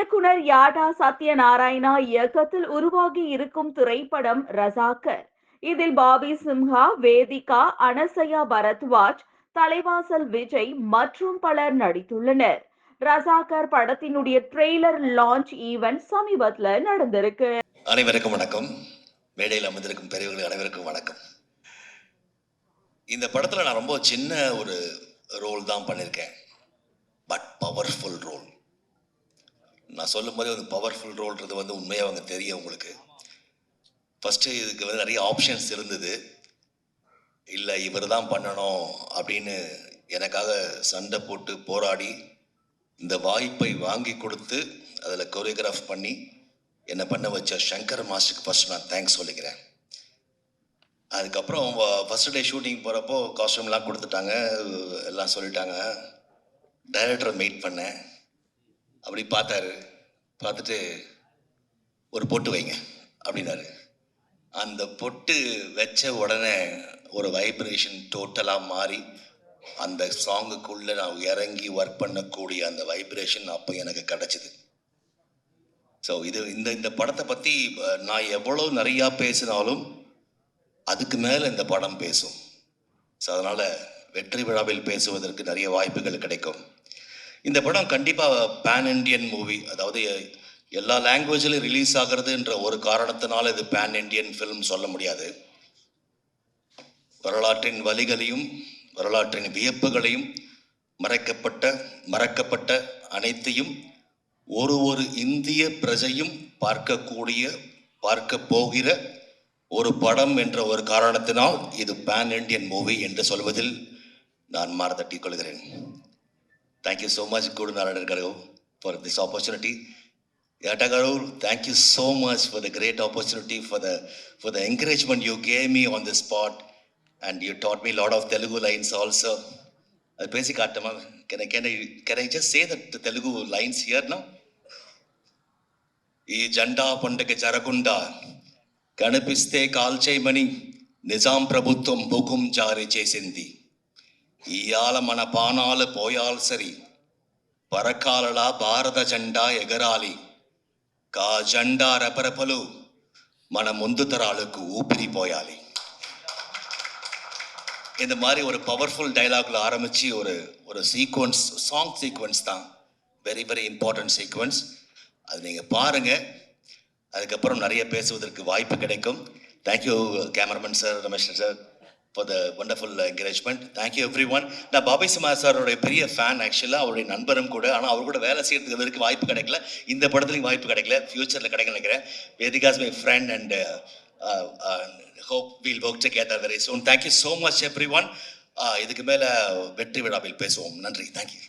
இயக்குனர் யாடா சத்யநாராயணா இயக்கத்தில் உருவாகி இருக்கும் திரைப்படம் ரசாக்கர். இதில் பாபி சிம்ஹா, வேதிகா, அனசயா பரத்வாஜ், தலைவாசல் விஜய் மற்றும் பலர் நடித்துள்ளனர். ரசாக்கர் படத்தினுடைய ட்ரெய்லர் லான்ச் ஈவென்ட் சமீபத்தில் நடந்திருக்கு. அனைவருக்கும் வணக்கம். மேடையில் அமர்ந்திருக்கும் பெரியவர்கள் அனைவருக்கும் வணக்கம். இந்த படத்தில் நான் ரொம்ப சின்ன ஒரு ரோல் தான் பண்ணியிருக்கேன். But powerful role. நான் சொல்லும் போதே பவர்ஃபுல் ரோல்ன்றது உண்மையாக அவங்க தெரியும் உங்களுக்கு. ஃபஸ்ட்டு இதுக்கு நிறைய ஆப்ஷன்ஸ் இருந்தது. இல்லை இவர் தான் பண்ணணும் அப்படின்னு எனக்காக சண்டை போட்டு போராடி இந்த வாய்ப்பை வாங்கி கொடுத்து அதில் கொரியோகிராஃப் பண்ணி என்னை பண்ண வச்ச சங்கர் மாஸ்டருக்கு ஃபஸ்ட் நான் தேங்க்ஸ் சொல்லிக்கிறேன். அதுக்கப்புறம் ஃபஸ்ட் டே ஷூட்டிங் போகிறப்போ காஸ்டியூம்லாம் கொடுத்துட்டாங்க, எல்லாம் சொல்லிட்டாங்க. டைரக்டரை மீட் பண்ணேன். அப்படி பார்த்துட்டு ஒரு பொட்டு வைங்க அப்படின்னாரு. அந்த பொட்டு வச்ச உடனே ஒரு வைப்ரேஷன் டோட்டலாக மாறி அந்த சாங்குக்குள்ளே நான் இறங்கி ஒர்க் பண்ணக்கூடிய அந்த வைப்ரேஷன் அப்போ எனக்கு கிடச்சிது. ஸோ இந்த படத்தை பற்றி நான் எவ்வளோ நிறையா பேசினாலும் அதுக்கு மேலே இந்த படம் பேசும். ஸோ அதனால் வெற்றி விழாவில் பேசுவதற்கு நிறைய வாய்ப்புகள் கிடைக்கும். இந்த படம் கண்டிப்பாக பேன் இண்டியன் மூவி, அதாவது எல்லா லாங்குவேஜிலும் ரிலீஸ் ஆகிறதுன்ற ஒரு காரணத்தினால இது பேன் இண்டியன் ஃபிலிம் சொல்ல முடியாது. வரலாற்றின் வலிகளையும் வரலாற்றின் வியப்புகளையும் மறக்கப்பட்ட அனைத்தையும் ஒரு இந்திய பிரஜையும் பார்க்க போகிற ஒரு படம் என்ற ஒரு காரணத்தினால் இது பேன் இண்டியன் மூவி என்று சொல்வதில் நான் மாறுதட்டிக் கொள்கிறேன். Thank you so much, Guru Narayan Garu, for this opportunity. Yata Garu, thank you so much for the great opportunity, for the encouragement you gave me on the spot, and you taught me a lot of Telugu lines also. Basic Atama, can I just say the Telugu lines here now? Ee janda pandake jaragunda kanipiste kalchaimani nizam prabhutvam hukum jari chesindi. ఇయాల మన పానాలు పోయాల్ సరి పరకాలలా భారత జెండా ఎగరాలి కా జెండా రెపరెపలు మన ముందు తరాలకు ఊపిరి పోయాలి. இந்த மாதிரி ஒரு பவர்ஃபுல் டைலாக்ல ஆரம்பித்து ஒரு சீக்வன்ஸ், சாங் சீக்வன்ஸ் தான், வெரி வெரி இம்பார்ட்டன்ட் சீக்வன்ஸ். அது நீங்கள் பாருங்கள். அதுக்கப்புறம் நிறைய பேசுவதற்கு வாய்ப்பு கிடைக்கும். Thank you cameraman sir, Ramesh sir, for the wonderful encouragement. Thank you everyone. நான் பாபி சிம்ஹா சாரோடைய பெரிய ஃபேன். ஆக்சுவலாக அவருடைய நண்பரும் கூட. ஆனால் அவர் கூட வேலை செய்யறதுக்கு வரைக்கும் வாய்ப்பு கிடைக்கல. இந்த படத்துலையும் வாய்ப்பு கிடைக்கல. ஃபியூச்சரில் கிடைக்க நினைக்கிறேன். Vedika's my friend and hope we'll work together very soon. Thank you so much everyone. இதுக்கு மேலே வெற்றி விழாவில் பேசுவோம். நன்றி. தேங்க்யூ.